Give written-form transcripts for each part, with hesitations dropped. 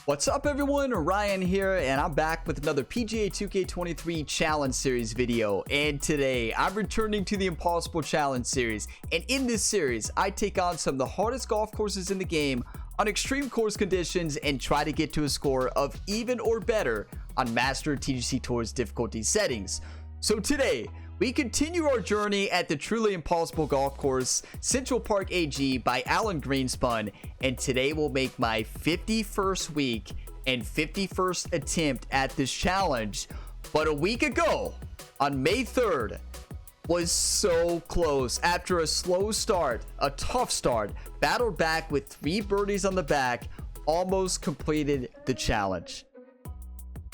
What's up everyone, Ryan here, and I'm back with another PGA 2K23 Challenge Series video. And today, I'm returning to the Impossible Challenge Series. And in this series, I take on some of the hardest golf courses in the game on extreme course conditions and try to get to a score of even or better on Master TGC Tour's difficulty settings. So today, we continue our journey at the truly impossible golf course, Central Park AG by Alan Greenspun, and today will make my 51st week and 51st attempt at this challenge. But a week ago, on May 3rd, was so close. After a slow start, a tough start, battled back with 3 birdies on the back, almost completed the challenge.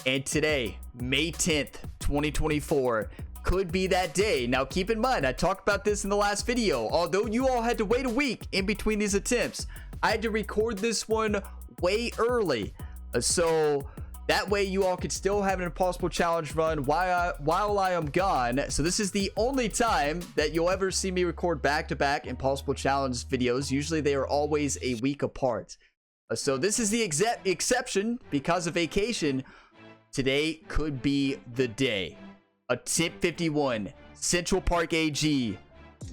And today, May 10th, 2024, could be that day. Now keep in mind, I talked about this in the last video. Although you all had to wait a week in between these attempts, I had to record this one way early, so that way you all could still have an impossible challenge run while I am gone. So this is the only time that you'll ever see me record back-to-back impossible challenge videos. Usually they are always a week apart, so this is the exception because of vacation. Today could be the day. Attempt 51, Central Park AG.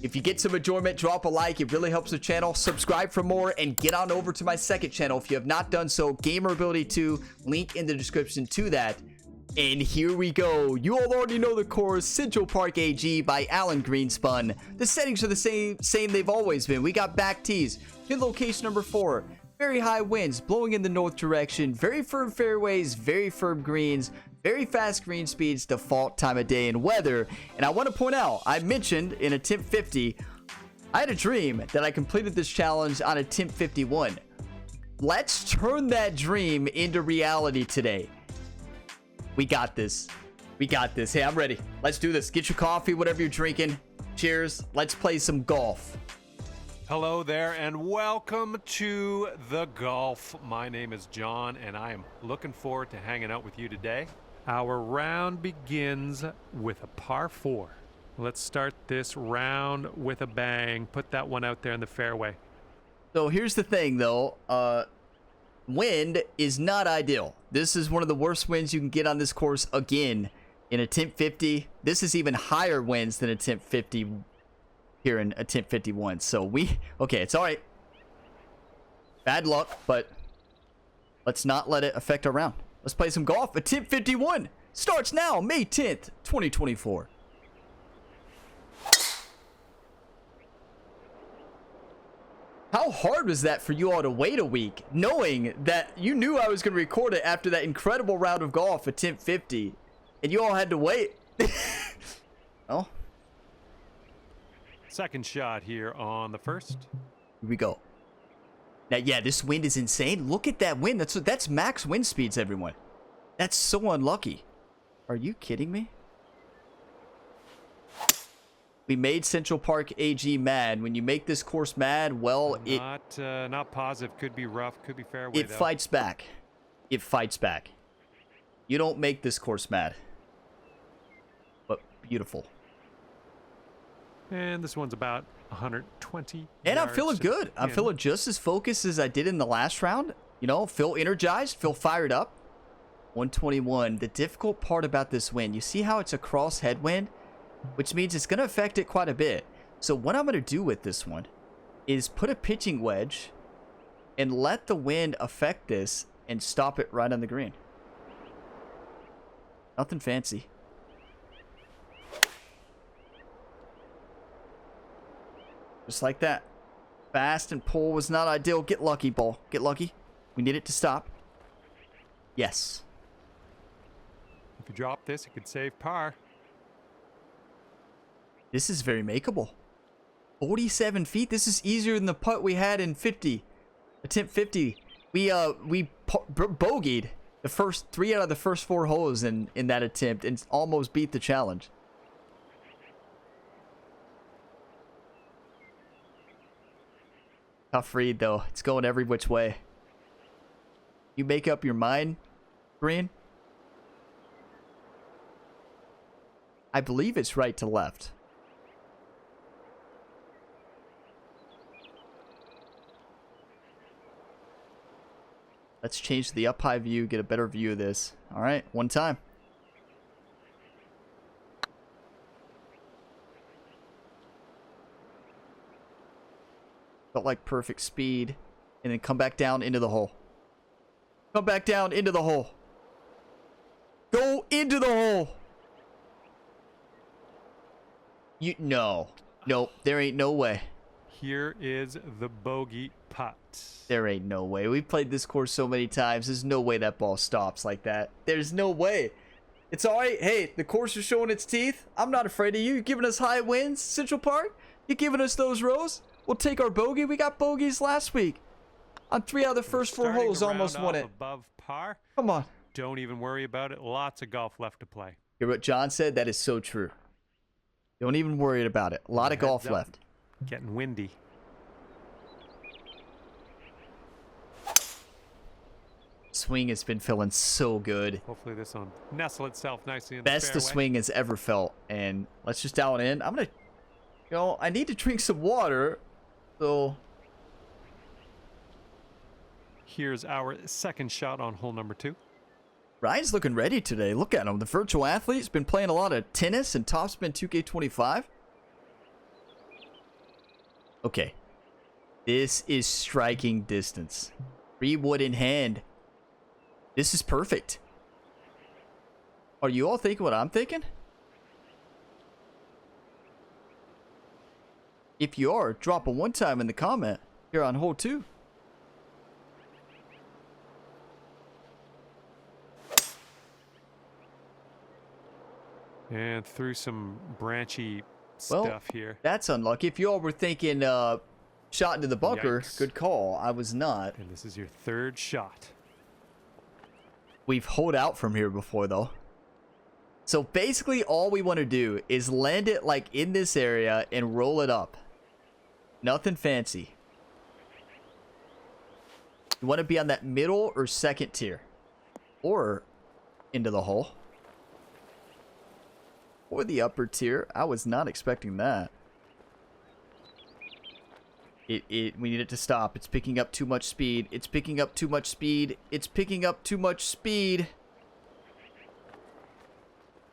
If you get some enjoyment, drop a like. It really helps the channel. Subscribe for more and get on over to my second channel if you have not done so. Gamer Ability 2, link in the description to that. And here we go. You all already know the course, Central Park AG by Alan Greenspun. The settings are the same they've always been. We got back tees. Hit location number 4. Very high winds blowing in the north direction. Very firm fairways, very firm greens. Very fast green speeds, default time of day and weather. And I want to point out, I mentioned in attempt 50, I had a dream that I completed this challenge on attempt 51. Let's turn that dream into reality today. We got this. We got this. Hey, I'm ready. Let's do this. Get your coffee, whatever you're drinking. Cheers. Let's play some golf. Hello there and welcome to the golf. My name is John and I am looking forward to hanging out with you today. Our round begins with a par 4. Let's start this round with a bang. Put that one out there in the fairway. So here's the thing though, wind is not ideal. This is one of the worst winds you can get on this course again in attempt 50. This is even higher winds than attempt 50 here in attempt 51. So okay, it's all right. Bad luck, but let's not let it affect our round. Let's play some golf. Attempt 51 starts now, May 10th, 2024. How hard was that for you all to wait a week, knowing that you knew I was going to record it after that incredible round of golf, attempt 50, and you all had to wait? Oh. Second shot here on the first. Here we go. Now, yeah, this wind is insane. Look at that wind. That's max wind speeds, everyone. That's so unlucky. Are you kidding me? We made Central Park AG mad. When you make this course mad, well, not positive. Could be rough. Could be fairway. It fights back. It fights back. You don't make this course mad. But beautiful. And this one's about 120 and I'm yards feeling good. I'm feeling just as focused as I did in the last round. You know, feel energized, feel fired up. 121. The difficult part about this wind, you see how it's a cross headwind, which means it's going to affect it quite a bit. So what I'm going to do with this one is put a pitching wedge and let the wind affect this and stop it right on the green. Nothing fancy. Just like that. Fast and pull was not ideal. Get lucky, ball. Get lucky. We need it to stop. Yes. If you drop this, it could save par. This is very makeable. 47 feet. This is easier than the putt we had in 50. Attempt 50. We bogeyed the first 3 out of the first 4 holes in that attempt and almost beat the challenge. Tough read, though. It's going every which way. You make up your mind, Green? I believe it's right to left. Let's change to the up high view, get a better view of this. All right, one time. Felt like perfect speed. And then come back down into the hole. Come back down into the hole. Go into the hole. No. Nope. There ain't no way. Here is the bogey putt. There ain't no way. We've played this course so many times. There's no way that ball stops like that. There's no way. It's all right. Hey, the course is showing its teeth. I'm not afraid of you. You're giving us high winds, Central Park. You're giving us those rows. We'll take our bogey. We got bogeys last week. On 3 out of the first 4 holes, almost won it. Above par. Come on. Don't even worry about it. Lots of golf left to play. Hear what John said? That is so true. Don't even worry about it. A lot of golf left. Getting windy. Swing has been feeling so good. Hopefully this will nestle itself nicely in the Best the fairway. swing has ever felt. And let's just dial it in. I'm going to, I need to drink some water. So... Here's our second shot on hole number 2. Ryan's looking ready today. Look at him. The virtual athlete's been playing a lot of tennis and Topspin 2K25. Okay. This is striking distance. 3 wood in hand. This is perfect. Are you all thinking what I'm thinking? If you are, drop a one time in the comment here on hole 2. And through some branchy Well, stuff here. That's unlucky. If you all were thinking shot into the bunker, Yikes. good call. I was not. And this is your 3rd shot. We've holed out from here before, though. So basically, all we want to do is land it like in this area and roll it up. Nothing fancy. You want to be on that middle or second tier. Or into the hole. Or the upper tier. I was not expecting that. We need it to stop. It's picking up too much speed. It's picking up too much speed. It's picking up too much speed.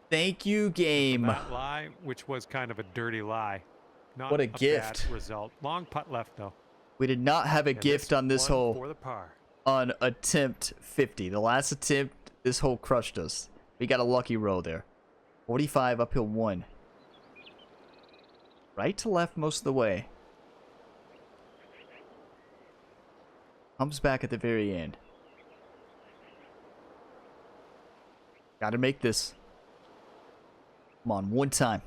Thank you, game. That lie, which was kind of a dirty lie. Not What a gift. Bad result. Long putt left, though. We did not have a And gift on this one hole for the par. on attempt 50. The last attempt, this hole crushed us. We got a lucky row there. 45 uphill 1. Right to left most of the way. Comes back at the very end. Gotta make this. Come on, one time.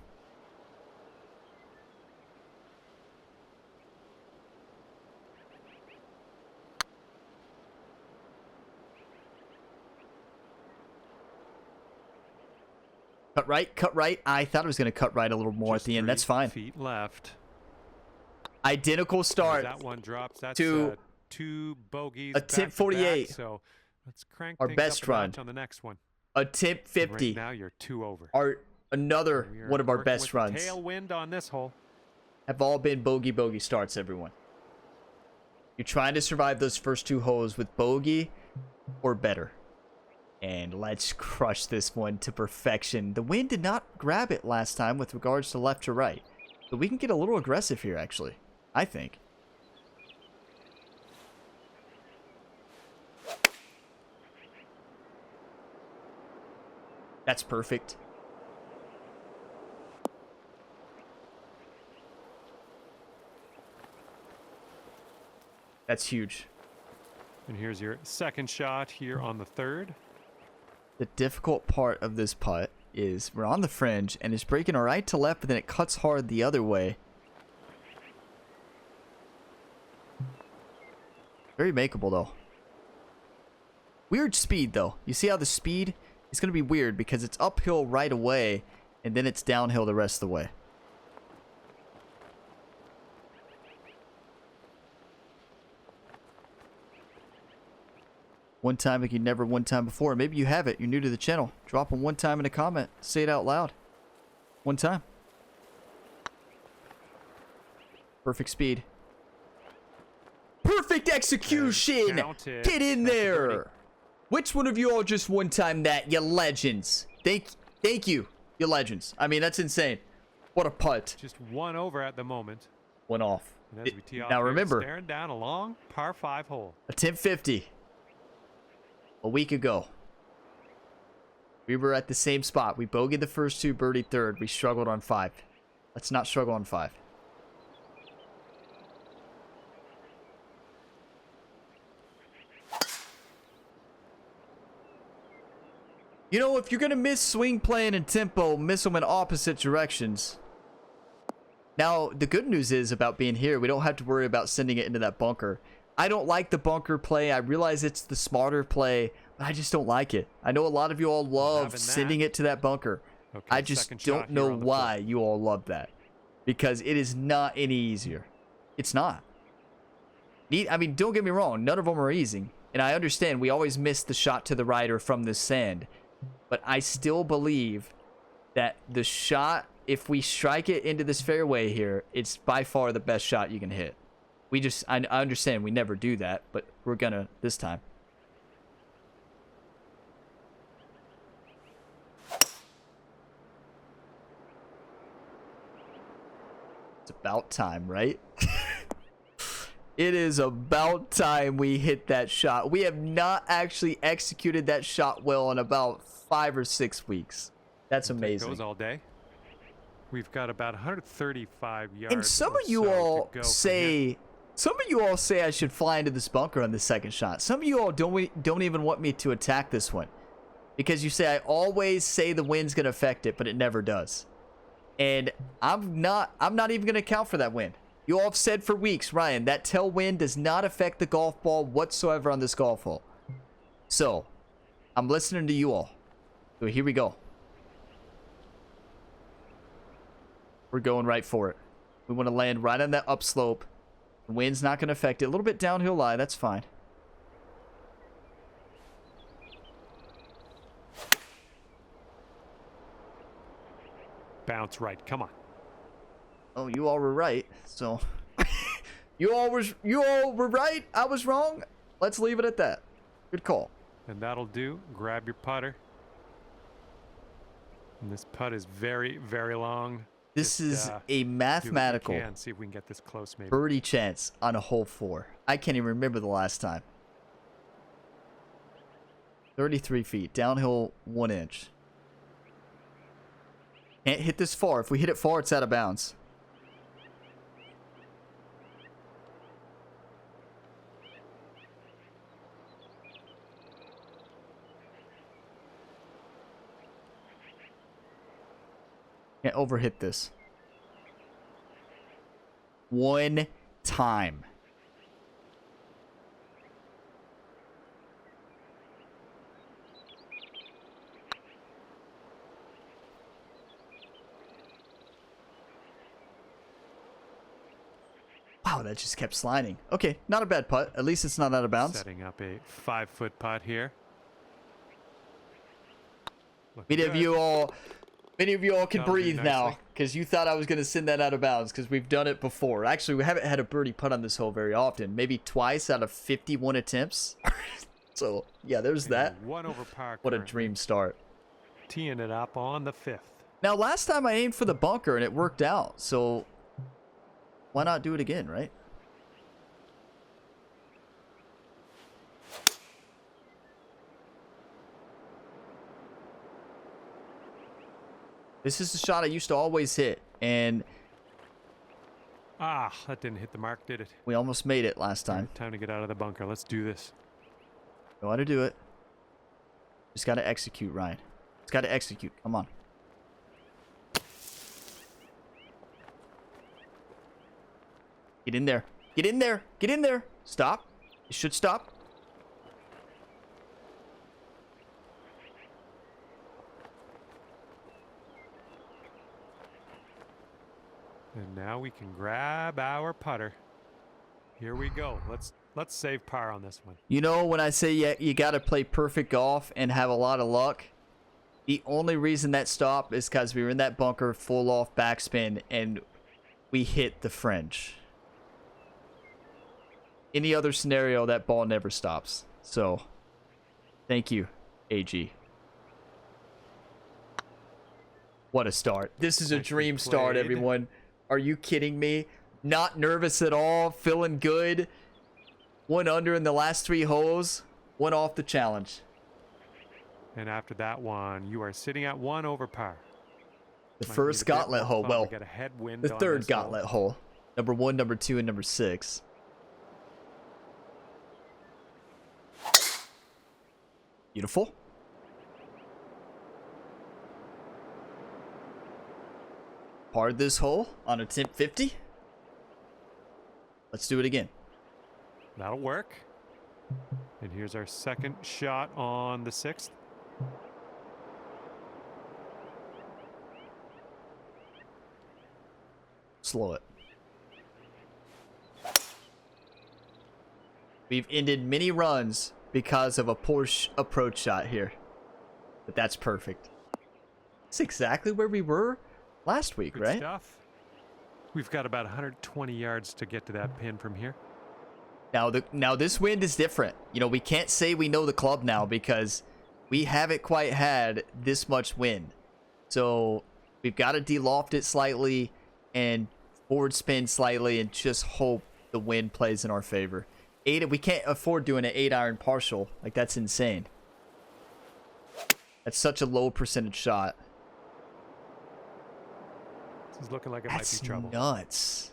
Cut right, cut right. I thought it was going to cut right a little more Just at the end. 3 That's fine. feet left. Identical start. That one drops. That's to 2 bogeys. attempt back to back, 48. So let's crank Our things best up a run. notch on the next one. Attempt 50. Right now you're 2 over. Another We are one of our working best with runs. Tailwind on this hole. Have all been bogey starts, everyone. You're trying to survive those first 2 holes with bogey or better. And let's crush this one to perfection. The wind did not grab it last time with regards to left to right. So we can get a little aggressive here, actually. I think. That's perfect. That's huge. And here's your second shot here on the 3rd. The difficult part of this putt is we're on the fringe and it's breaking right to left, but then it cuts hard the other way. Very makeable, though. Weird speed, though. You see how the speed is going to be weird because it's uphill right away and then it's downhill the rest of the way. One time like you never one time before. Maybe you have it. You're new to the channel. Drop them one time in a comment. Say it out loud. One time. Perfect speed. Perfect Perfect execution. Count it. Get in That's a birdie. there. Which one of you all just one-time that? You legends. Thank you. You legends. I mean, that's insane. What a putt. Just one over at the moment. One off. And as we tee off Now here, remember, staring down a long par 5 hole. a 1050. A week ago. We were at the same spot. We bogeyed the first 2, birdied third. We struggled on 5. Let's not struggle on 5. You know, if you're going to miss swing playing and tempo, miss them in opposite directions. Now, the good news is about being here, we don't have to worry about sending it into that bunker. I don't like the bunker play. I realize it's the smarter play, but I just don't like it. I know a lot of you all love sending it to that bunker. Okay, I just don't know why you all love that. Because it is not any easier. It's not. I mean, don't get me wrong. None of them are easy. And I understand we always miss the shot to the right or from the sand. But I still believe that the shot, if we strike it into this fairway here, it's by far the best shot you can hit. I understand we never do that, but we're gonna this time. It's about time, right? It is about time we hit that shot. We have not actually executed that shot well in about 5 or 6 weeks. That's amazing. Goes all day. We've got about 135 yards. And some of you all say I should fly into this bunker on the second shot. Some of you all don't even want me to attack this one because you say I always say the wind's gonna affect it, but it never does. And I'm not even gonna account for that wind. You all have said for weeks, Ryan, that tailwind does not affect the golf ball whatsoever on this golf hole. So, I'm listening to you all. So here we go. We're going right for it. We want to land right on that upslope. The wind's not going to affect it. A little bit downhill lie, that's fine. Bounce right, come on. Oh, you all were right. So you all were right. I was wrong. Let's leave it at that. Good call. And that'll do. Grab your putter. And this putt is very, very long. This is a mathematical see if we can get this close maybe. birdie chance on a hole 4. I can't even remember the last time. 33 feet. Downhill 1 inch. Can't hit this far. If we hit it far, it's out of bounds. Can't overhit this. One time. Wow, that just kept sliding. Okay, not a bad putt. At least it's not out of bounds. Setting up a 5-foot putt here. Many of you all can That'll do breathe now nicely. because you thought I was going to send that out of bounds because we've done it before. Actually, we haven't had a birdie putt on this hole very often. Maybe twice out of 51 attempts. So, yeah, there's that. 1 over par. What a currently. dream start. Teeing it up on the 5th. Now, last time I aimed for the bunker and it worked out. So, why not do it again, right? This is the shot I used to always hit, and Ah, that didn't hit the mark, did it? we almost made it last time. Time to get out of the bunker. Let's do this. Know how to do it. Just got to execute, Ryan. Just got to execute. Come on. Get in there. Get in there. Get in there. Stop. It should stop. And now we can grab our putter. Here we go. Let's save par on this one. You know, when I say you got to play perfect golf and have a lot of luck, the only reason that stopped is because we were in that bunker, full off backspin, and we hit the fringe. Any other scenario, that ball never stops. So, thank you, AG. What a start. This is a dream start, everyone. Are you kidding me? Not nervous at all. Feeling good. 1 under in the last 3 holes. 1 off the challenge. And after that one, you are sitting at 1 over par. The first gauntlet hole. Well, the third gauntlet hole. Number 1, number 2, and number 6. Beautiful. Parred this hole on attempt 50. Let's do it again. That'll work. And here's our second shot on the 6th. Slow it. We've ended many runs because of a poor approach shot here. But that's perfect. That's exactly where we were last week, Good right? Stuff. We've got about 120 yards to get to that pin from here. Now this wind is different. You know, we can't say we know the club now because we haven't quite had this much wind. So we've got to de-loft it slightly and forward spin slightly and just hope the wind plays in our favor. We can't afford doing an 8-iron partial. Like, that's insane. That's such a low percentage shot. This is looking like it might be trouble. That's nuts.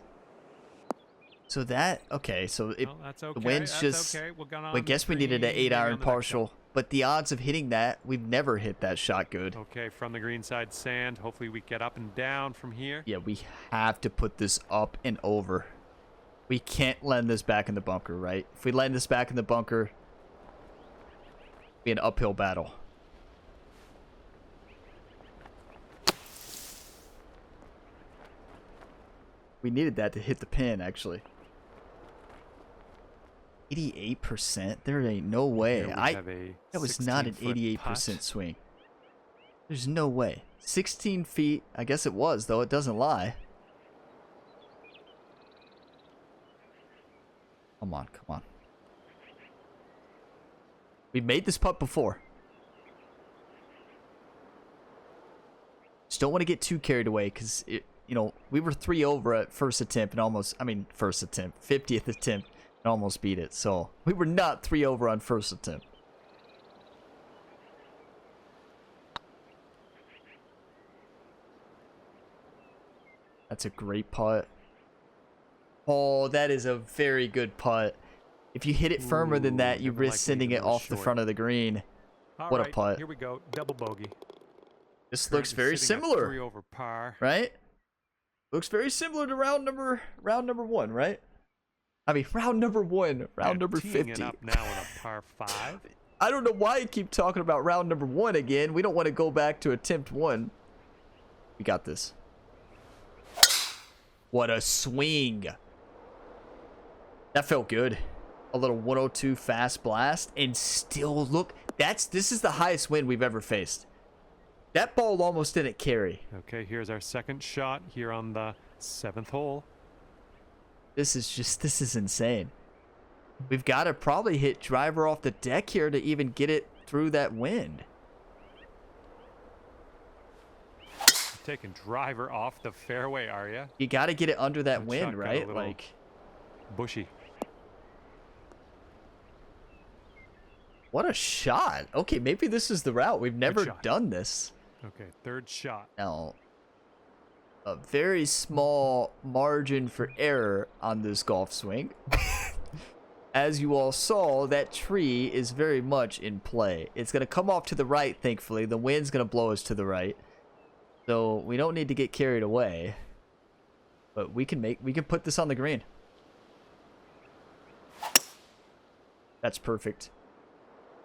So that, okay, so that's okay. The wind's That's just, okay. I guess we needed an 8-iron partial, but the odds of hitting that, we've never hit that shot good. Okay, from the green side sand, hopefully we get up and down from here. Yeah, we have to put this up and over. We can't land this back in the bunker, right? If we land this back in the bunker, it'll be an uphill battle. We needed that to hit the pin, actually. 88%? There ain't no way. That was not an 88% swing. There's no way. 16 feet. I guess it was, though. It doesn't lie. Come on, come on. We've made this putt before. Just don't want to get too carried away because, you know, we were 3 over at first attempt and almost, 50th attempt and almost beat it. So we were not 3 over on first attempt. That's a great putt. Oh, that is a very good putt. If you hit it firmer than that, you risk sending it off the front of the green. What a putt. Here we go. Double bogey. This looks very similar. 3 over par. Right? Looks very similar to round number 1, right? I mean, round number 1, round number 50. It up now in a par 5. I don't know why you keep talking about round number 1 again. We don't want to go back to attempt 1. We got this. What a swing. That felt good. A little 102 fast blast, and still look. This is the highest wind we've ever faced. That ball almost didn't carry. Okay, here's our second shot here on the 7th hole. This is insane. We've got to probably hit driver off the deck here to even get it through that wind. Taking driver off the fairway, are you? You got to get it under that wind, right? Like bushy. What a shot. Okay, maybe this is the route. We've never done this. Okay, third shot. Now, a very small margin for error on this golf swing. As you all saw, that tree is very much in play. It's going to come off to the right, thankfully. The wind's going to blow us to the right. So we don't need to get carried away. But we can put this on the green. That's perfect.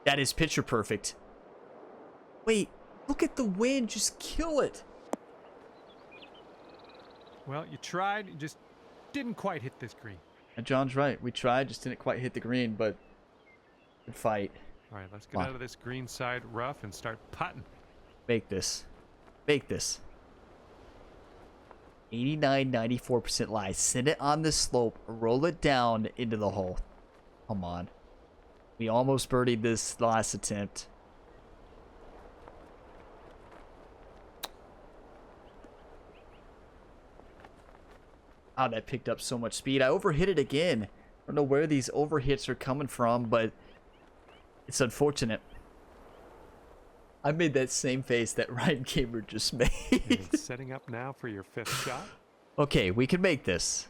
That is picture perfect. Wait, look at the wind. Just kill it. Well, you tried. You just didn't quite hit this green. And John's right. We tried, just didn't quite hit the green, but good fight. All right, let's get out of this green side rough and start putting. Make this. Make this. 89, 94% lie. Send it on the slope. Roll it down into the hole. Come on. We almost birdied this last attempt. Wow, that picked up so much speed. I overhit it again. I don't know where these overhits are coming from, but it's unfortunate. I made that same face that Ryan Gamer just made. And setting up now for your 5th shot. Okay, we can make this.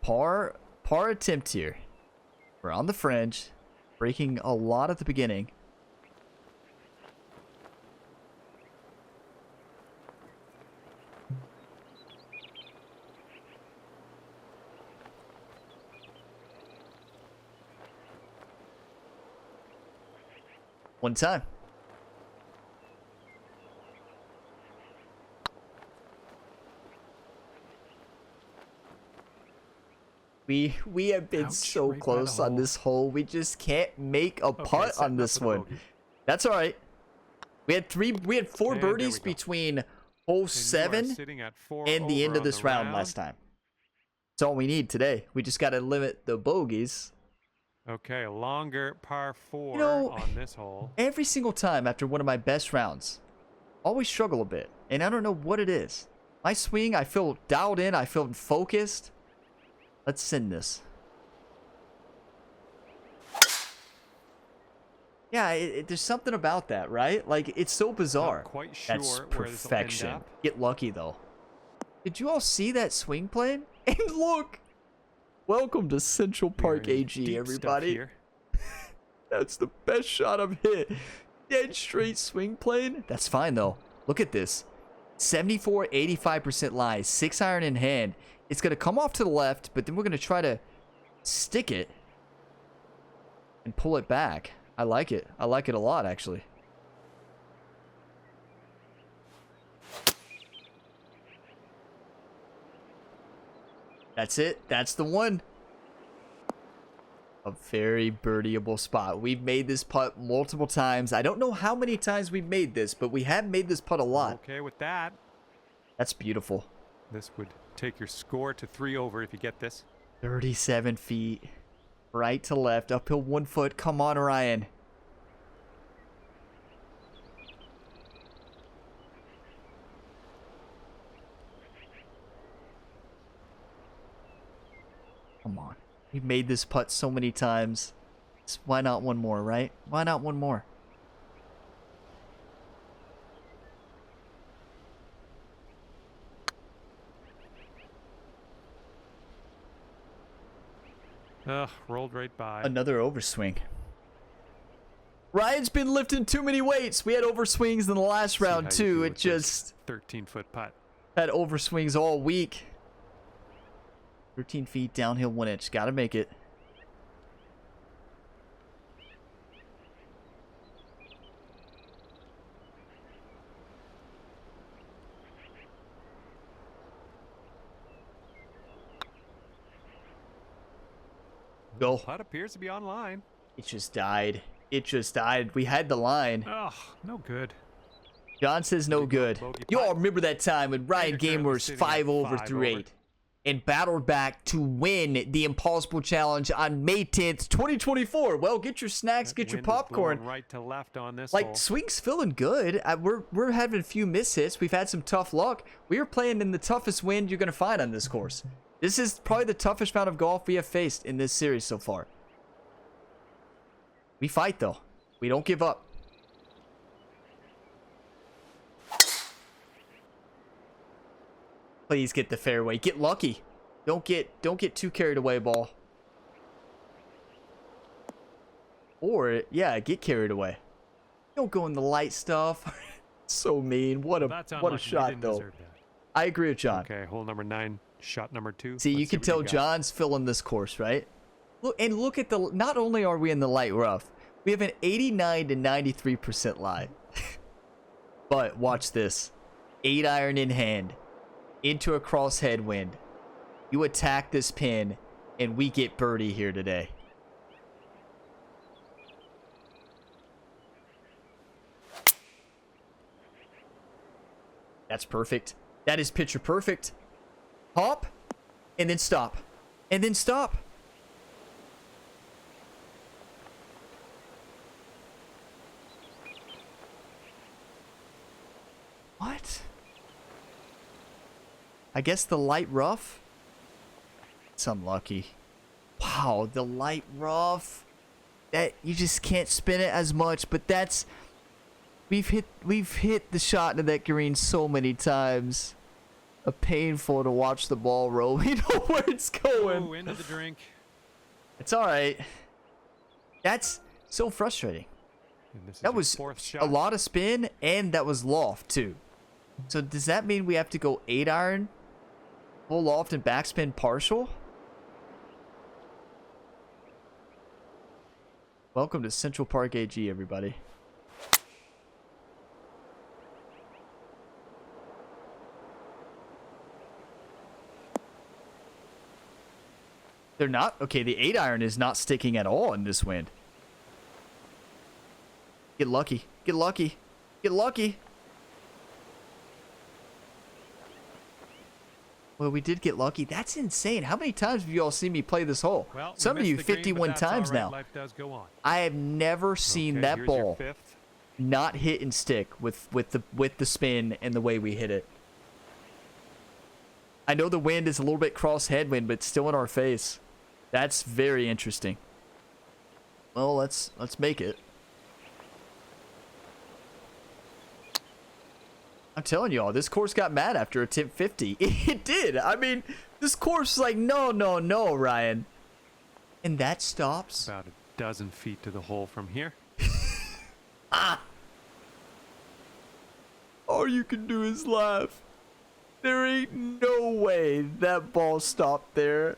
Par attempt here. We're on the fringe. Breaking a lot at the beginning. One time. We have been so right by close the on hole. this hole. We just can't make a putt on setting up this for the one. bogey. That's all right. We had four And there we birdies go. between hole And you are 7 sitting at 4 and the end over of on this the round last time. That's all we need today. We just got to limit the bogeys. Okay, a longer par 4 You know, on this hole. Every single time after one of my best rounds, always struggle a bit. And I don't know what it is. My swing, I feel dialed in. I feel focused. Let's send this. Yeah, there's something about that, right? Like, it's so bizarre. Not quite sure That's where this will end perfection. up. Get lucky, though. Did you all see that swing plane? And look! Welcome to Central We are Park in AG, deep stuff everybody. here. That's the best shot I've hit. Dead straight swing plane. That's fine, though. Look at this. 74, 85% lie. 6-iron in hand. It's going to come off to the left, but then we're going to try to stick it and pull it back. I like it. I like it a lot, actually. That's it. That's the one. A very birdieable spot. We've made this putt multiple times. I don't know how many times we've made this, but we have made this putt a lot. Okay with that. That's beautiful. This would take your score to 3 over if you get this. 37 feet. Right to left. Uphill 1 foot. Come on, Ryan. Come on. We've made this putt so many times. So why not one more, right? Why not one more? Ugh, rolled right by. Another overswing. Ryan's been lifting too many weights. We had overswings in the last See how round you too. do It with this just 13-foot putt. had overswings all week. 13 feet downhill 1 inch. Gotta make it. Go. Putt appears to be online. It just died. It just died. We had the line. Ugh, no good. John says no good. bogey You all putt. remember that time when Ryan you're currently Gamer was sitting at 5 over 5 through over. 8 and battled back to win the Impossible Challenge on May 10th, 2024. Well, get your snacks, get your Wind is popcorn. blowing right to left on this Like, hole. swing's feeling good. We're having a few mishits. We've had some tough luck. We are playing in the toughest wind you're going to find on this course. This is probably the toughest round of golf we have faced in this series so far. We fight, though. We don't give up. Please get the fairway. Get lucky. Don't get too carried away, ball. Or, yeah, get carried away. Don't go in the light stuff. So mean. What a That's what a unlucky. You shot, didn't though. deserve that. I agree with John. Okay, hole number 9, shot number 2. See, you Let's can what tell got. John's filling this course, right? Look at the. Not only are we in the light rough, we have an 89 to 93% lie. But watch this: 8-iron in hand, into a cross headwind. You attack this pin, and we get birdie here today. That's perfect. That is picture perfect. Hop, and then stop, and then stop. what? I guess the light rough? It's unlucky. Wow, the light rough. That you just can't spin it as much, but that's we've hit the shot into that green so many times. Painful to watch the ball roll. We know where it's going. Oh, into the drink. It's all right. That's so frustrating. And this is That your was fourth shot. a lot of spin, and that was loft too. So does that mean we have to go 8-iron, full loft, and backspin partial? Welcome to Central Park AG, everybody. They're not. Okay, the 8-iron is not sticking at all in this wind. Get lucky. Get lucky. Get lucky. Well, we did get lucky. That's insane. How many times have you all seen me play this hole? Well, some of you 51 times now. Life does go on. I have never seen that here's your ball fifth. not hit and stick with the spin and the way we hit it. I know the wind is a little bit cross headwind, but it's still in our face. That's very interesting. Well, let's make it. I'm telling y'all, this course got mad after attempt 50. It did. I mean, this course is like, no, no, no, Ryan. And that stops. About a dozen feet to the hole from here. All you can do is laugh. There ain't no way that ball stopped there.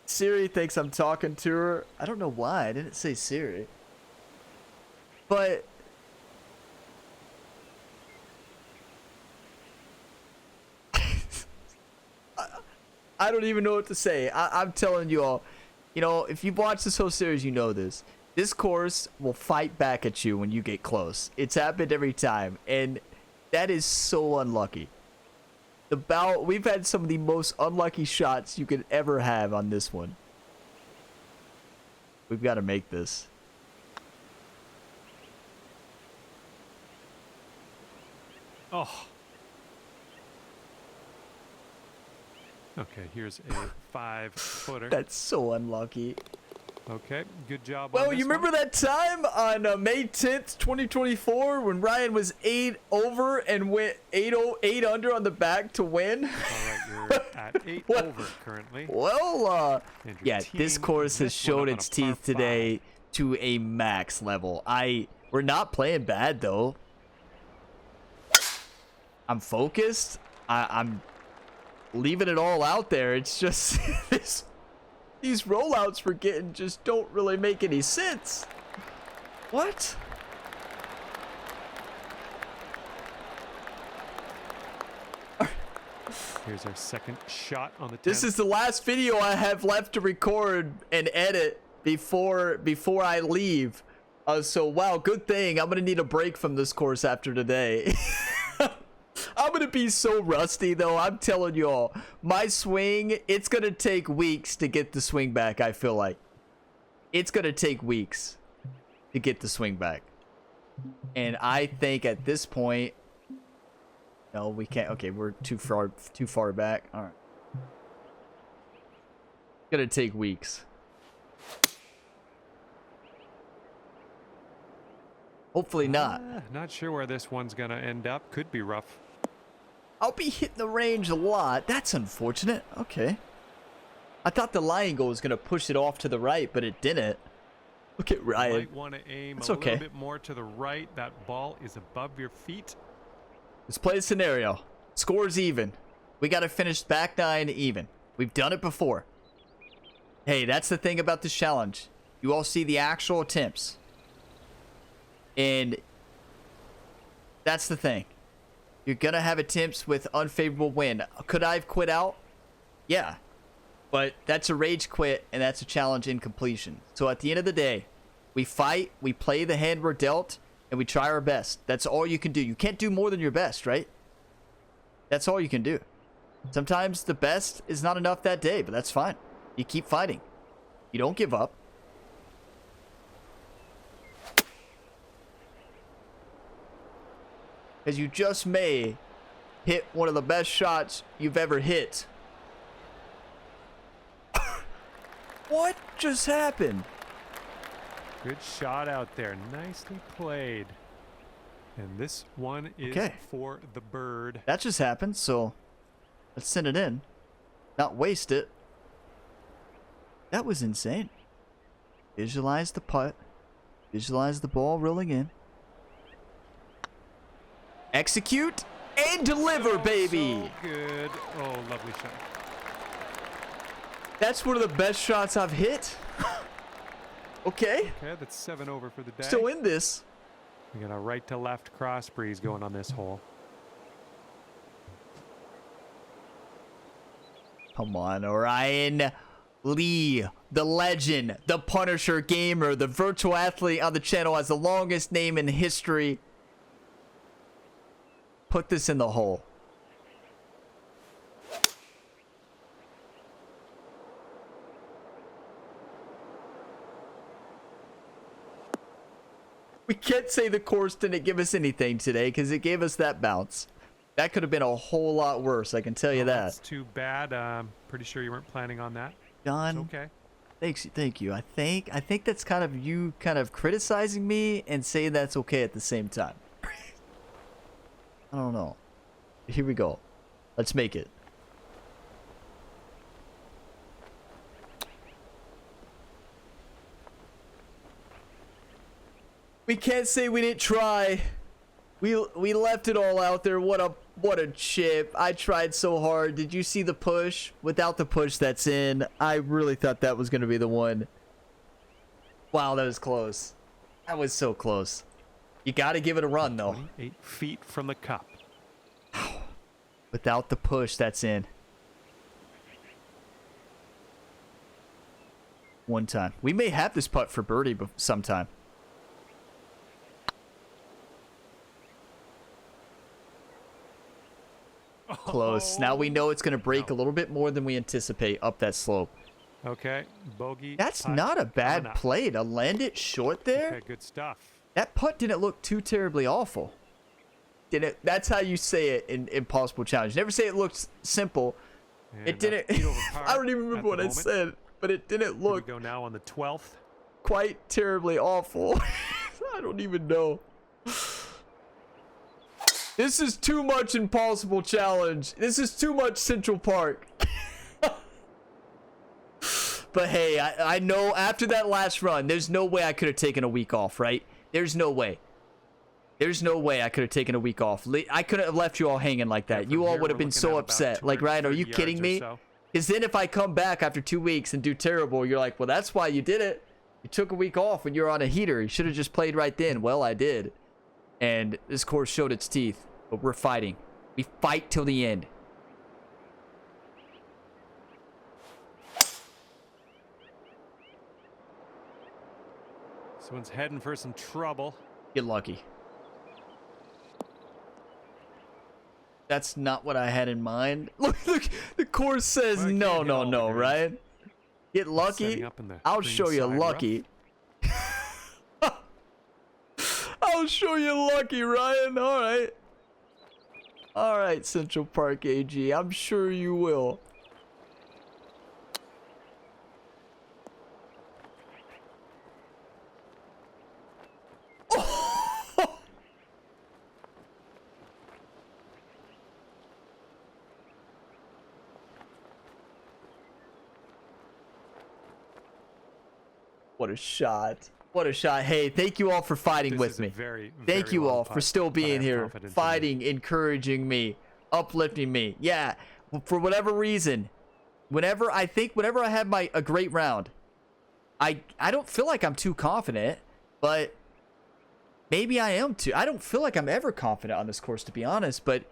Siri thinks I'm talking to her. I don't know why. I didn't say Siri. But I don't even know what to say. I'm telling you all, you know, if you've watched this whole series, you know this. This course will fight back at you when you get close. It's happened every time, and that is so unlucky. We've had some of the most unlucky shots you could ever have on this one. We've got to make this. Oh. Okay, here's a 5-footer. That's so unlucky. Okay, good job. Well, on you this remember one. that time on May 10th, 2024, when Ryan was 8 over and went 8 under on the back to win? All right, you're at 8 over currently. Well, And your yeah, team this course has missed one showed up on its a par teeth today to a max level. We're not playing bad though. I'm focused. I'm leaving it all out there. It's just these rollouts we're getting just don't really make any sense. What? Here's our second shot on the 10th. This is the last video I have left to record and edit before I leave. So wow, good thing. I'm gonna need a break from this course after today. I'm gonna be so rusty though. I'm telling you all, my swing, it's gonna take weeks to get the swing back. I feel like it's gonna take weeks to get the swing back, and I think at this point, no, we can't. Okay, we're too far back. All right, it's gonna take weeks. Hopefully not. Not sure where this one's gonna end up. Could be rough. I'll be hitting the range a lot. That's unfortunate. Okay. I thought the line goal was going to push it off to the right, but it didn't. Look at Ryan. You might want to aim It's a okay. little bit more to the right. That ball is above your feet. Let's play a scenario. Score's even. We got to finish back 9 even. We've done it before. Hey, that's the thing about this challenge. You all see the actual attempts. And that's the thing. You're going to have attempts with unfavorable wind. Could I have quit out? Yeah. But that's a rage quit, and that's a challenge in completion. So at the end of the day, we fight, we play the hand we're dealt, and we try our best. That's all you can do. You can't do more than your best, right? That's all you can do. Sometimes the best is not enough that day, but that's fine. You keep fighting. You don't give up. because you just may hit one of the best shots you've ever hit. What just happened? Good shot out there. Nicely played. And this one is for the bird. That just happened, so let's send it in. Not waste it. That was insane. Visualize the putt. Visualize the ball rolling in. Execute and deliver, baby. So good. Oh, lovely shot. That's one of the best shots I've hit. Okay. Okay, that's 7 over for the day. Still in this. We got a right to left cross breeze going on this hole. Come on, Orion Lee, the legend, the Punisher gamer, the virtual athlete on the channel, has the longest name in history. Put this in the hole. We can't say the course didn't give us anything today because it gave us that bounce. That could have been a whole lot worse, I can tell you that. That's too bad. Pretty sure you weren't planning on that. John, it's okay. Thank you. I think that's kind of you kind of criticizing me and saying that's okay at the same time. I don't know. Here we go. Let's make it. We can't say we didn't try. We left it all out there. What a chip. I tried so hard. Did you see the push? Without the push, that's in. I really thought that was going to be the one. Wow, that was close. That was so close. You got to give it a run, though. 8 feet from the cup. Without the push, that's in. One time. We may have this putt for birdie sometime. Close. Now we know it's going to break a little bit more than we anticipate up that slope. Okay, bogey. That's not a bad play to land it short there. Okay, good stuff. That putt didn't look too terribly awful. Did it? That's how you say it in Impossible Challenge. Never say it looks simple. And it didn't. I don't even remember what I said, but it didn't look. Here we go now on the 12th. Quite terribly awful. I don't even know. This is too much Impossible Challenge. This is too much Central Park. But hey, I know after that last run, there's no way I could have taken a week off, right? There's no way. There's no way I could have taken a week off. I couldn't have left you all hanging like that. You all would have been so upset. Like, Ryan, are you kidding me? Because then if I come back after 2 weeks and do terrible, you're like, well, that's why you did it. You took a week off when you were on a heater. You should have just played right then. Well, I did. And this course showed its teeth. But we're fighting. We fight till the end. Someone's heading for some trouble. Get lucky. That's not what I had in mind. Look, the course says no, right? Get lucky. I'll show you lucky. I'll show you lucky, Ryan. All right. All right, Central Park AG. I'm sure you will. What a shot. What a shot. Hey, thank you all for fighting with me. Thank you all for still being here, fighting, encouraging me, uplifting me. Yeah, for whatever reason, whenever I have a great round, I don't feel like I'm too confident, but maybe I am too. I don't feel like I'm ever confident on this course, to be honest, but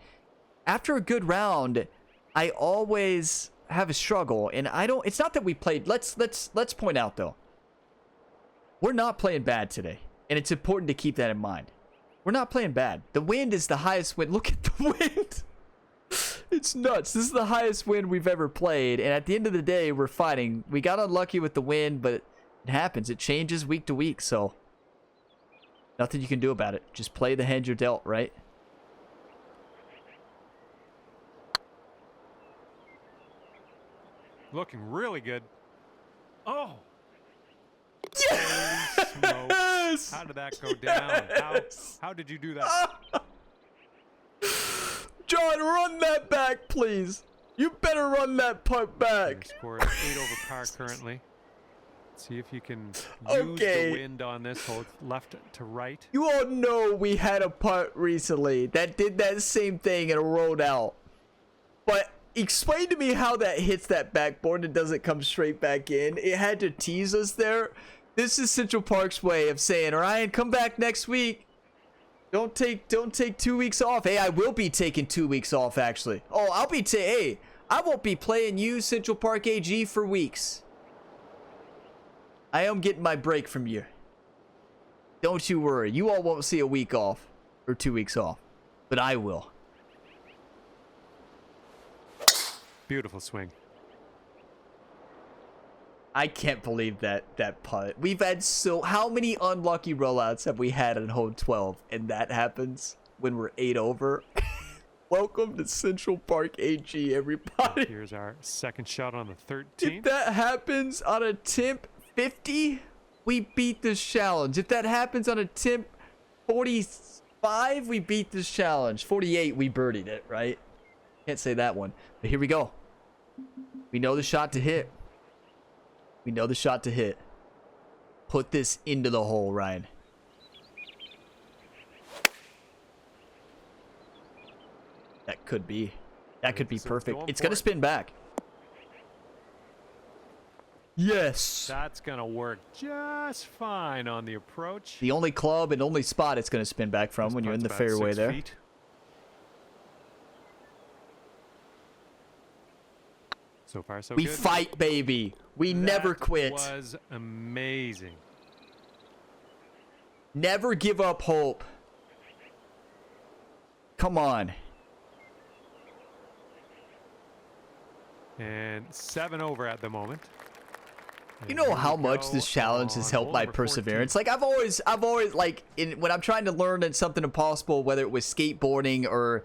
after a good round, I always have a struggle, and it's not that we played. Let's point out though. We're not playing bad today, and it's important to keep that in mind. We're not playing bad. The wind is the highest wind. Look at the wind. It's nuts. This is the highest wind we've ever played, and at the end of the day, we're fighting. We got unlucky with the wind, but it happens. It changes week to week, so nothing you can do about it. Just play the hand you're dealt, right? Looking really good. Oh. Yes! How did that go down? How did you do that? John, run that back, please. You better run that putt back. Your score is 8 over par currently. See if you can use the wind on this. Hold left to right. You all know we had a putt recently that did that same thing and rolled out. But explain to me how that hits that backboard and doesn't come straight back in. It had to tease us there. This is Central Park's way of saying, Ryan, come back next week. Don't take 2 weeks off. Hey, I will be taking 2 weeks off, actually. Oh, hey, I won't be playing you, Central Park AG, for weeks. I am getting my break from you. Don't you worry. You all won't see a week off or 2 weeks off, but I will. Beautiful swing. I can't believe that putt. We've had how many unlucky rollouts have we had in hole 12, and that happens when we're 8 over. Welcome to Central Park AG, everybody. Here's our second shot on the 13th. If that happens on a temp 50, we beat this challenge. If that happens on a temp 45, we beat this challenge. 48, we birdied it, right? Can't say that one. But here we go. We know the shot to hit. We know the shot to hit. Put this into the hole, Ryan. That could be. That could be perfect. It's going to spin back. Yes. That's going to work just fine on the approach. The only club and only spot it's going to spin back from when you're in the fairway there. Feet. So far, so good. We fight, baby. We never quit. That was amazing. Never give up hope. Come on. And 7 over at the moment. You know how much this challenge has helped my perseverance. Like I've always like when I'm trying to learn something impossible, whether it was skateboarding or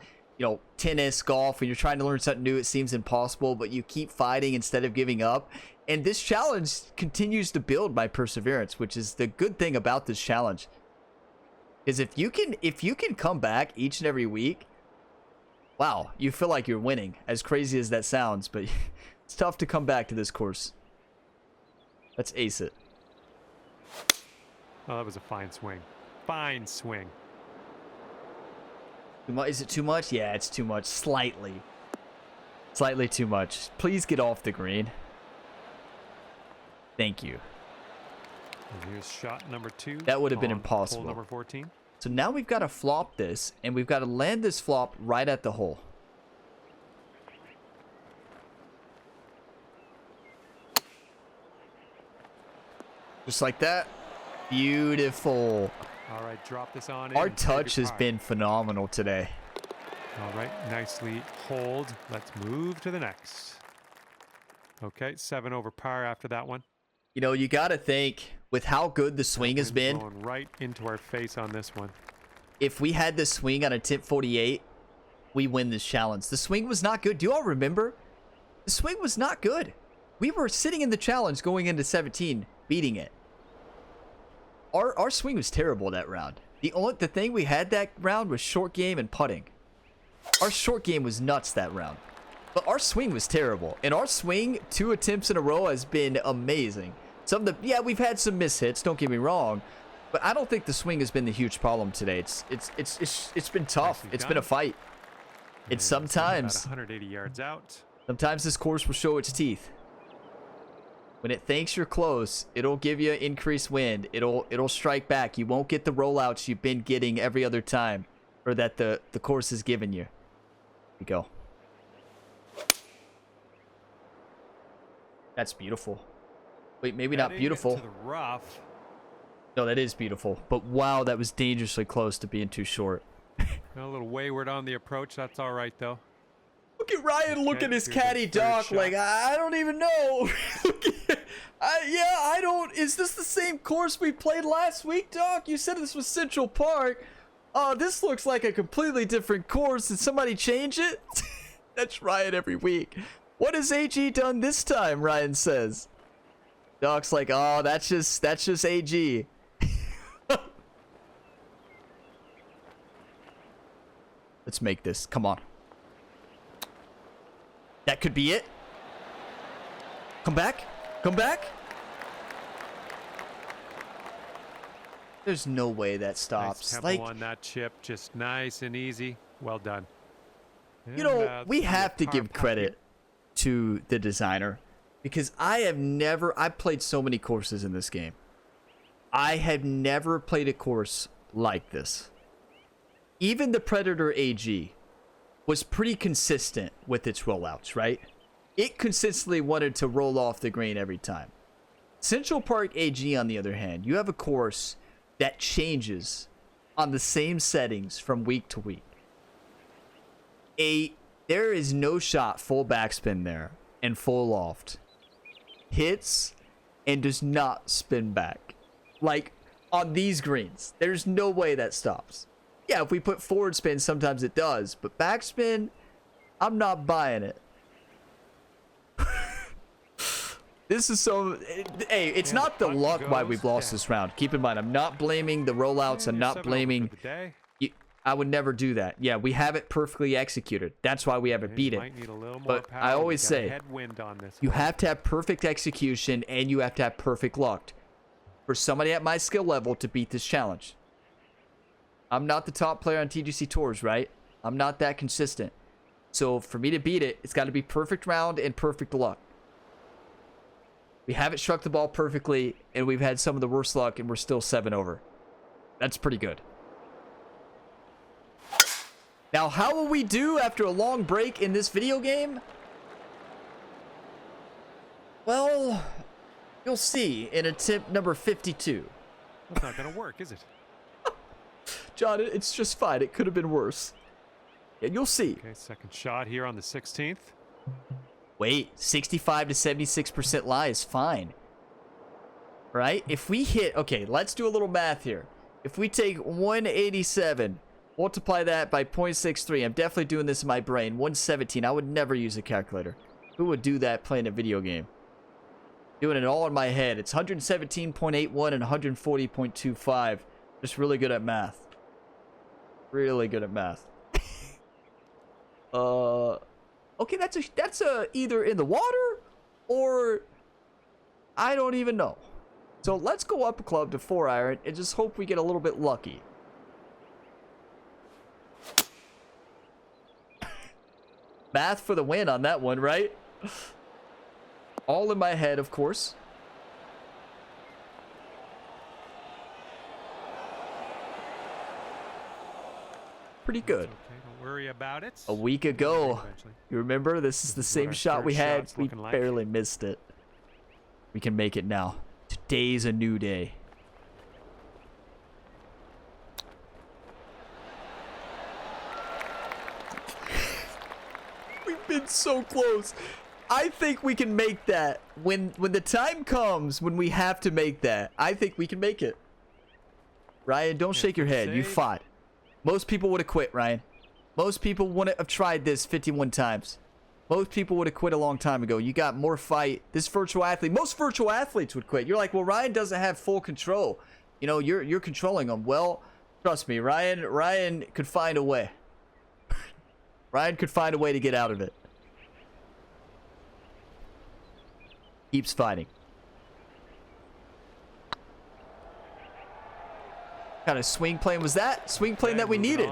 tennis, golf, when you're trying to learn something new, it seems impossible, but you keep fighting instead of giving up. And this challenge continues to build my perseverance, which is the good thing about this challenge. Is if you can come back each and every week, wow, you feel like you're winning. As crazy as that sounds, but it's tough to come back to this course. Let's ace it. Oh, that was a fine swing. Fine swing. Is it too much? Yeah, it's too much. Slightly. Slightly too much. Please get off the green. Thank you. And here's shot number 2. That would have been impossible. Hole number 14. So now we've got to flop this, and we've got to land this flop right at the hole. Just like that. Beautiful. All right, drop this on in. Our touch has been phenomenal today. All right, nicely hold. Let's move to the next. Okay, 7 over par after that one. You got to think, with how good the swing has been. Going right into our face on this one. If we had this swing on a tip 48, we win this challenge. The swing was not good. Do you all remember? The swing was not good. We were sitting in the challenge going into 17, beating it. Our swing was terrible that round. The thing we had that round was short game and putting. Our short game was nuts that round. But our swing was terrible. And our swing, 2 attempts in a row, has been amazing. We've had some mishits, don't get me wrong. But I don't think the swing has been the huge problem today. It's been tough. It's been a fight. It's sometimes 180 yards out. Sometimes this course will show its teeth. When it thinks you're close, it'll give you increased wind. It'll strike back. You won't get the rollouts you've been getting every other time, or that the course has given you. Here we go. That's beautiful. Wait, maybe not beautiful. To the rough. No, that is beautiful. But wow, that was dangerously close to being too short. A little wayward on the approach. That's all right though. Look at Ryan look at his caddy, Doc, like, I don't even know. I don't. Is this the same course we played last week, Doc? You said this was Central Park. This looks like a completely different course. Did somebody change it? That's Ryan every week. What has AG done this time? Ryan says. Doc's like, oh, that's just AG. Let's make this. Come on. That could be it. Come back. Come back. There's no way that stops. Nice tempo Like on that chip, just nice and easy. Well done. You know, we have to give credit to the designer because I've played so many courses in this game. I have never played a course like this. Even the Predator AG was pretty consistent with its rollouts, right? It consistently wanted to roll off the green every time. Central Park AG, on the other hand, you have a course that changes on the same settings from week to week. There is no shot full backspin there and full loft hits and does not spin back. Like on these greens, there's no way that stops. Yeah, if we put forward spin, sometimes it does, but backspin, I'm not buying it. This is so... Hey, it's not the luck why we've lost this round. Keep in mind, I'm not blaming the rollouts. I'm not blaming... I would never do that. Yeah, we have it perfectly executed. That's why we haven't beat it. But I always say, you have to have perfect execution and you have to have perfect luck for somebody at my skill level to beat this challenge. I'm not the top player on TGC Tours, right? I'm not that consistent. So for me to beat it, it's got to be perfect round and perfect luck. We haven't struck the ball perfectly, and we've had some of the worst luck, and we're still 7 over. That's pretty good. Now, how will we do after a long break in this video game? Well, you'll see in attempt number 52. That's not going to work, is it? John, it's just fine. It could have been worse. And you'll see. Okay, second shot here on the 16th. Wait, 65 to 76% lie is fine. Right? If we hit... Okay, let's do a little math here. If we take 187, multiply that by 0.63. I'm definitely doing this in my brain. 117. I would never use a calculator. Who would do that playing a video game? Doing it all in my head. It's 117.81 and 140.25. Just really good at math. Really good at math. Okay, that's a either in the water or I don't even know. So let's go up a club to 4-iron and just hope we get a little bit lucky. Math for the win on that one, right? All in my head, of course. Pretty good. Okay, don't worry about it. A week ago, you remember? This is the same shot we had. We barely missed it. We can make it now. Today's a new day. We've been so close. I think we can make that. When the time comes when we have to make that, I think we can make it. Ryan, don't shake your head. You fought. Most people would have quit, Ryan. Most people wouldn't have tried this 51 times. Most people would have quit a long time ago. You got more fight. This virtual athlete, most virtual athletes would quit. You're like, well, Ryan doesn't have full control. You know, you're controlling them. Well, trust me, Ryan could find a way. Ryan could find a way to get out of it. Keeps fighting. What kind of swing plane was that? Swing plane that we needed.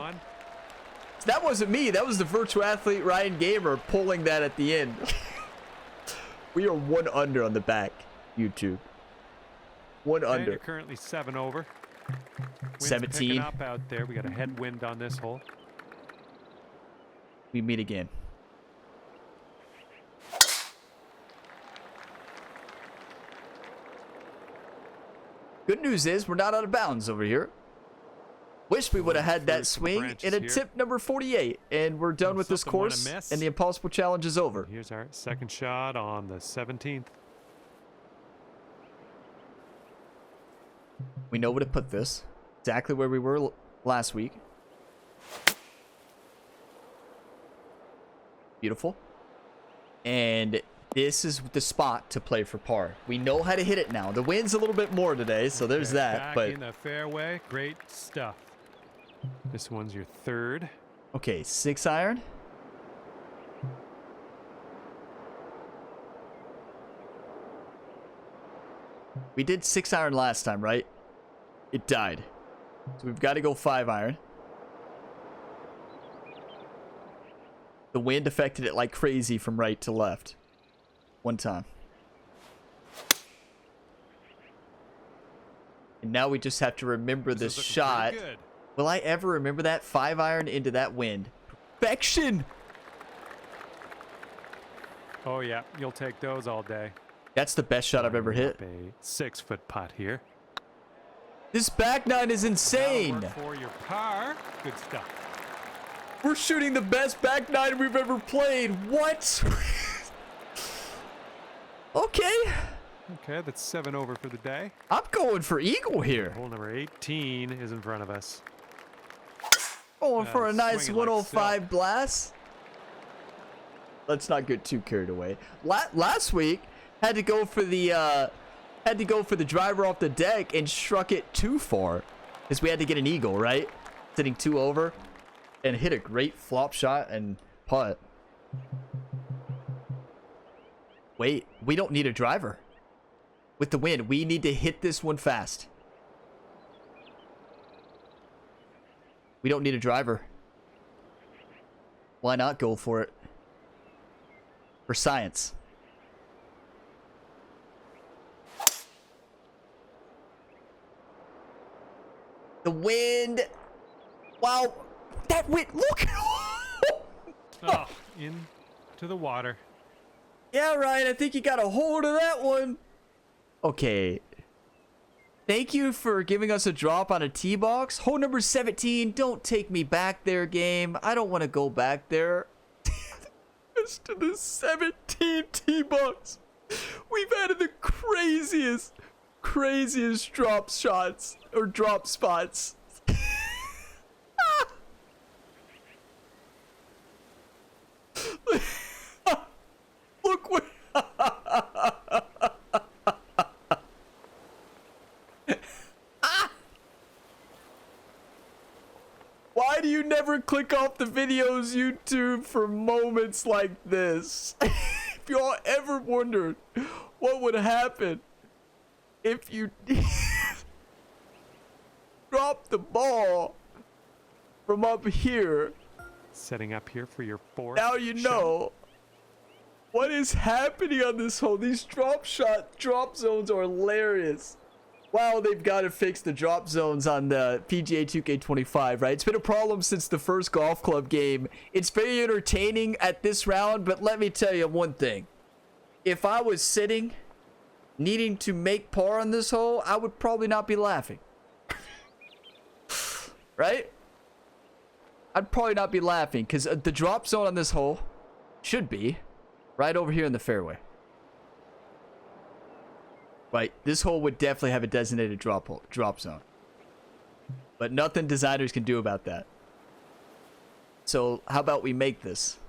That wasn't me. That was the virtual athlete Ryan Gamer pulling that at the end. We are 1 under on the back, YouTube. 1 under. You're currently 7 over. Wind's 17. Picking up out there. We got a headwind on this hole. We meet again. Good news is we're not out of bounds over here. Wish we would have had that swing in a tip number 48. And we're done with this course. And the Impossible Challenge is over. Here's our second shot on the 17th. We know where to put this. Exactly where we were last week. Beautiful. And this is the spot to play for par. We know how to hit it now. The wind's a little bit more today, so there's that. Back But in the fairway, great stuff. This one's your third. okay, 6-iron. We did 6-iron last time, right? It died. So we've got to go 5-iron. The wind affected it like crazy from right to left. One time. And now we just have to remember this shot. Will I ever remember that? 5-iron into that wind. Perfection! Oh, yeah. You'll take those all day. That's the best shot I've ever hit. A 6-foot putt here. This back nine is insane. For your par. Good stuff. We're shooting the best back nine we've ever played. What? Okay. Okay, that's 7 over for the day. I'm going for eagle here. Hole number 18 is in front of us. Going for a nice swinging like 105 silk. blast. Let's not get too carried away. Last week had to go for the driver off the deck and struck it too far because we had to get an eagle, right? Sitting 2 over and hit a great flop shot and putt. Wait, we don't need a driver. With the wind, we need to hit this one fast. We don't need a driver. Why not go for it? For science. The wind. Wow. That wind. Look. Oh, into the water. Yeah, Ryan, I think you got a hold of that one. Okay. Thank you for giving us a drop on a tee box. Hole number 17. Don't take me back there, game. I don't want to go back there. Just to the 17 tee box. We've had the craziest drop shots or drop spots. Look what. Why do you never click off the videos, YouTube, for moments like this? If y'all ever wondered what would happen if you drop the ball from up here. Setting up here for your fourth. Now you know what is happening on this hole. These drop zones are hilarious. Wow, they've got to fix the drop zones on the PGA 2K25, right? It's been a problem since the first golf club game. It's very entertaining at this round, but let me tell you one thing. If I was sitting, needing to make par on this hole, I would probably not be laughing. Right? I'd probably not be laughing because the drop zone on this hole should be right over here in the fairway. Right, this hole would definitely have a designated drop zone. But nothing designers can do about that. So how about we make this?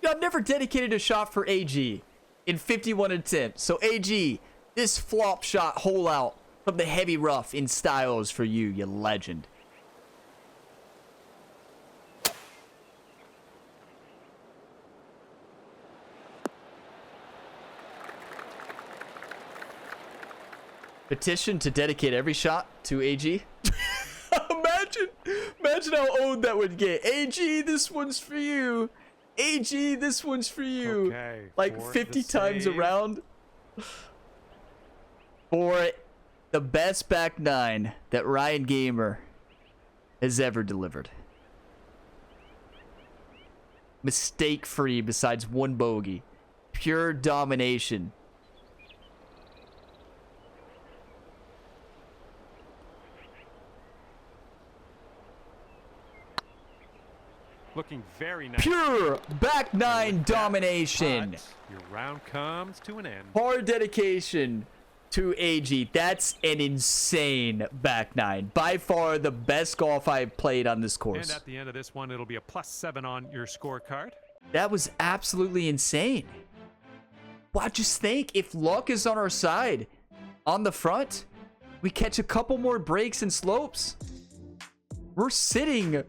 Yo, I've never dedicated a shot for AG in 51 attempts. So AG, this flop shot hole out from the heavy rough in styles for you, you legend. Petition to dedicate every shot to AG. Imagine how old that would get. AG, this one's for you. AG, this one's for you. Okay, like 50 times around. For the best back nine that Ryan Gamer has ever delivered. Mistake free besides one bogey. Pure domination. Looking very nice. Pure back nine domination. Your round comes to an end. Hard dedication to AG. That's an insane back nine. By far the best golf I've played on this course. And at the end of this one, it'll be a +7 on your scorecard. That was absolutely insane. Wow, just think if luck is on our side on the front, we catch a couple more breaks and slopes. We're sitting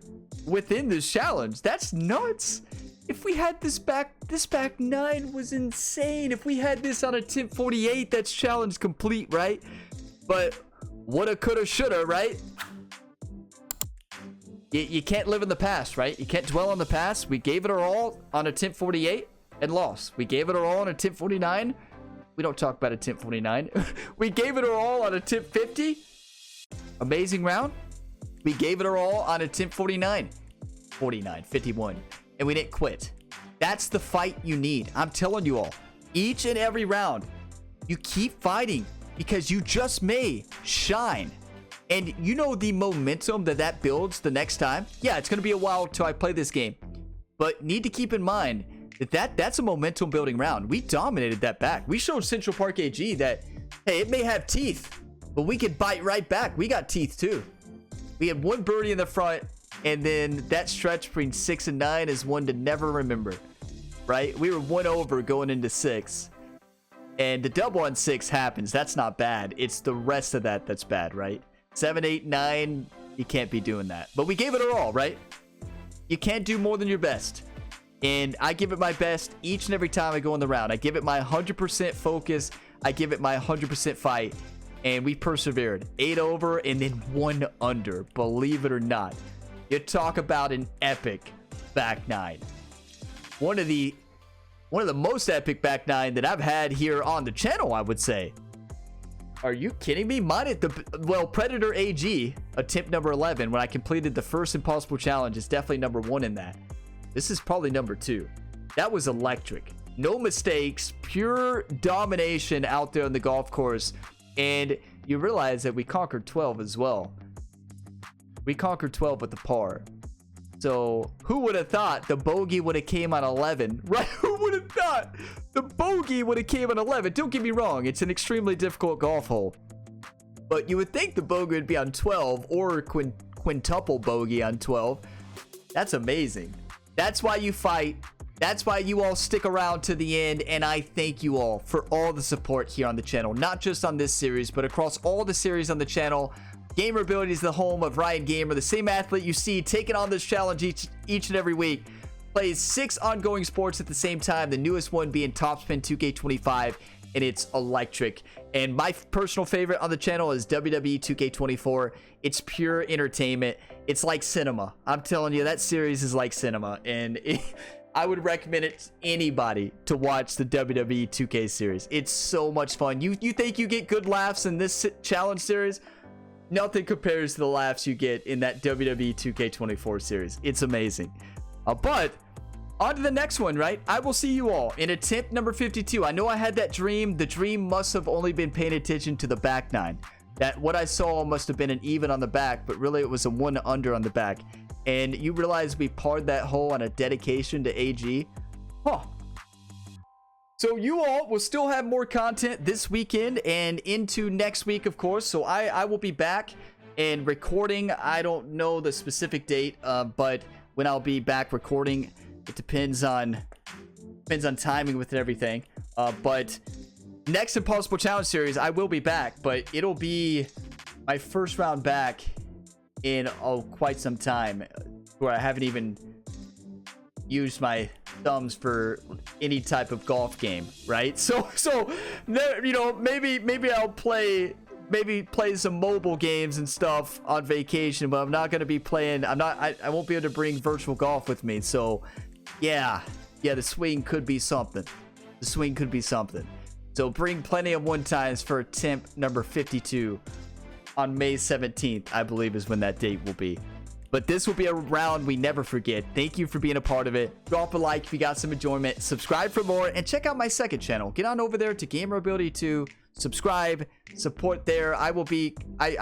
within this challenge. That's nuts. If we had this back nine was insane. If we had this on a tip 48, that's challenge complete, right? But woulda, coulda, shoulda, right? You can't live in the past, right? You can't dwell on the past. We gave it our all on a tip 48 and lost. We gave it our all on a tip 49. We don't talk about a tip 49. We gave it our all on a tip 50. Amazing round. We gave it our all on a tip 49. 51. And we didn't quit. That's the fight you need. I'm telling you all. Each and every round, you keep fighting because you just may shine. And you know the momentum that builds the next time? Yeah, it's going to be a while till I play this game. But need to keep in mind that's a momentum building round. We dominated that back. We showed Central Park AG that, hey, it may have teeth, but we could bite right back. We got teeth too. We had one birdie in the front, and then that stretch between 6 and 9 is one to never remember, right? We were one over going into 6. And the double on 6 happens. That's not bad. It's the rest of that that's bad, right? 7, 8, 9, you can't be doing that. But we gave it our all, right? You can't do more than your best. And I give it my best each and every time I go in the round. I give it my 100% focus. I give it my 100% fight. And we persevered. 8 over and then 1 under. Believe it or not. You talk about an epic back nine. One of the most epic back nine that I've had here on the channel, I would say. Are you kidding me? Mine at Predator AG, attempt number 11, when I completed the first impossible challenge, is definitely number 1 in that. This is probably number 2. That was electric. No mistakes, pure domination out there on the golf course. And you realize that we conquered 12 as well. We conquered 12 with the par. So who would have thought the bogey would have came on 11, right? Who would have thought the bogey would have came on 11? Don't get me wrong. It's an extremely difficult golf hole, but you would think the bogey would be on 12 or quintuple bogey on 12. That's amazing. That's why you fight. That's why you all stick around to the end. And I thank you all for all the support here on the channel, not just on this series, but across all the series on the channel. Gamer Ability is the home of Ryan Gamer, the same athlete you see taking on this challenge each and every week. Plays 6 ongoing sports at the same time, the newest one being Topspin 2K25, and it's electric. And my personal favorite on the channel is WWE 2K24. It's pure entertainment. It's like cinema. I'm telling you, that series is like cinema, and I would recommend it to anybody to watch the WWE 2K series. It's so much fun. You think you get good laughs in this challenge series? Nothing compares to the laughs you get in that WWE 2K24 series. It's amazing. But on to the next one, right? I will see you all in attempt number 52. I know I had that dream. The dream must have only been paying attention to the back nine. That what I saw must have been an even on the back, but really it was a 1 under on the back. And you realize we parred that hole on a dedication to AG. Huh. So you all will still have more content this weekend and into next week, of course. So I will be back and recording. I don't know the specific date, but when I'll be back recording, it depends on timing with everything. But next Impossible Challenge series, I will be back, but it'll be my first round back in quite some time, where I haven't even used my thumbs for any type of golf game, right? So you know, maybe I'll play some mobile games and stuff on vacation, but I'm not going to be playing. I won't be able to bring virtual golf with me. So yeah, the swing could be something. So bring plenty of 1 times for attempt number 52 on May 17th, I believe is when that date will be. But this will be a round we never forget. Thank you for being a part of it. Drop a like if you got some enjoyment. Subscribe for more. And check out my second channel. Get on over there to Gamer Ability 2. Subscribe. Support there. I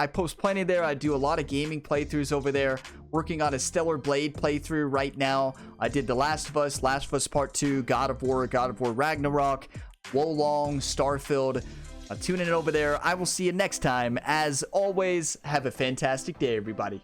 post plenty there. I do a lot of gaming playthroughs over there. Working on a Stellar Blade playthrough right now. I did The Last of Us Part 2, God of War Ragnarok, Wolong, Starfield. Tune in over there. I will see you next time. As always, have a fantastic day, everybody.